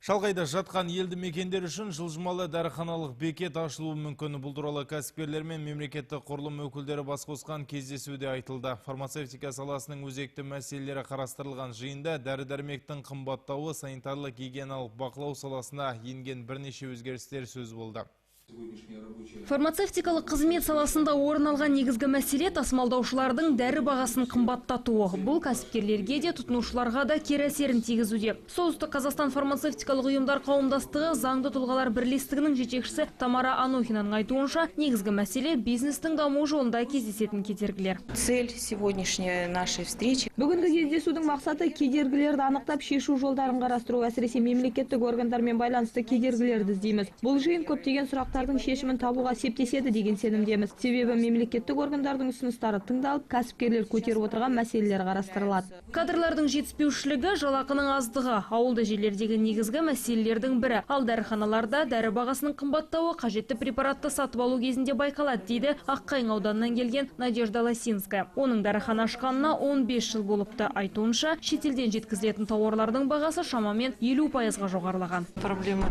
Шалғайда жатқан елді мекендер үшін жылжымалы дәріханалық бекет ашылуы мүмкін. Бұл туралы кәсіпкерлер мен мемлекеттік құрылым өкілдері бас қосқан кездесуде айтылды. Фармацевтика саласының өзекті мәселелері қарастырылған жиында дәрі-дәрмектің қымбаттауы, санитарлық гигиеналық бақылау саласына енген бірнеше өзгерістер сөз болды. Фармацевтикалық қызмет саласында орын алған негізгі мәселе тасымалдаушылардың дәрі бағасын қымбаттатуы. Бұл кәсіпкерлерге де, тұтынушыларға да кері әсерін тигізуде. Солтүстік Қазақстан фармацевтикалық ұйымдар қауымдастығы заңды тұлғалар бірлестігінің жетекшісі Тамара Анохинаның айтуынша, негізгі мәселе бизнестің даму жолында кездесетін кедергілер. Цель сегодняшней нашей встречи. Бүгінгі кездесудің мақсаты кедергілерді анықтап шешу жолдарын қарастыру, әсіресе мемлекеттік органдармен байланысты кедергілерді іздейміз. Бұл жиын көптеген сұрақтардың шешімін табуға септеседі деген сенімдеміз. Себебі мемлекеттік органдардың ұсыныстары тыңдалып, кәсіпкерлер көтеріп отырған мәселелер қарастырылады. Кадрлардың жетіспеушілігі, жалақының аздығы ауылды жерлердегі негізгі мәселелердің бірі. Ал дәріханаларда дәрі бағасының қымбаттауы қажетті препаратты сатып алу кезінде байқалады, дейді Аққайың ауданынан келген Надежда Лосинская. Оның дәріхана ашқанына 15 жыл болыпты. Айтуынша, шетелден жеткізілетін тауарлардың бағасы шамамен 50%-ға жоғарылаған. Проблема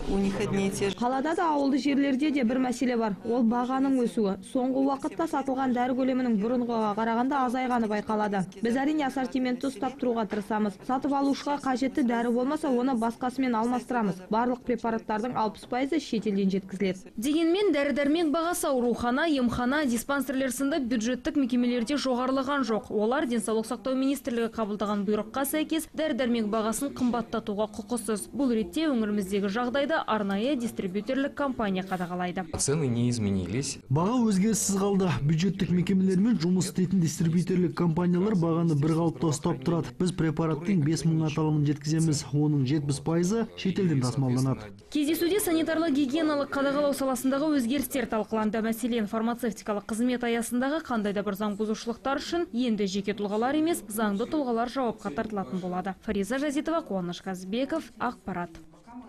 у них одни и те же. Қалада да ауылды жерлерде де бір мәселе бар. Ол бағаның өсуі. Соңғы уақытта сатылған дәрі көлемінің бұрынғыға қарағанда азайғаны байқалады. Біз әрине ассортиментті ұстап тұруға тырысамыз. Сатып алушыға қажетті дәрі болмаса, оны басқасымен алмастырамыз. Барлық препараттардың 60% шетелден жеткізіледі. Дегенмен дәрі-дәрмек бағасы аурухана, емхана, диспансерлер сынды бюджеттік мекемелерде жоғарылаған жоқ. Олар денсаулық сақтау министрлігі қабылдаған бұйрыққа сәйкес дәрі-дәрмек бағасын қымбаттатуға құқысыз. Бұл ретте өңіріміздегі жағдайды арнайы дистрибьютерлік компания қадағалайды. Цены не изменились. Баға өзгеріссіз қалды. Бюджеттік мекемелермен жұмыс істейтін дистрибьютерлік компаниялар бағаны бір қалыпта ұстап тұрады. Біз препараттың 5000 аталымын жеткіземіз. Оның 70% шетелден тасымалданады. Кездесуде санитарлық гигиеналық қадағалау саласындағы өзгерістер талқыланды. Мәселен, фармацевтикалық қызмет аясындағы қандай да бір заң бұзушылықтар үшін енді жеке тұлғалар емес, заңды тұлғалар жауапқа тартылатын болады. Фариза Жазитова, Қуаныш Қазбеков, Ақпарат.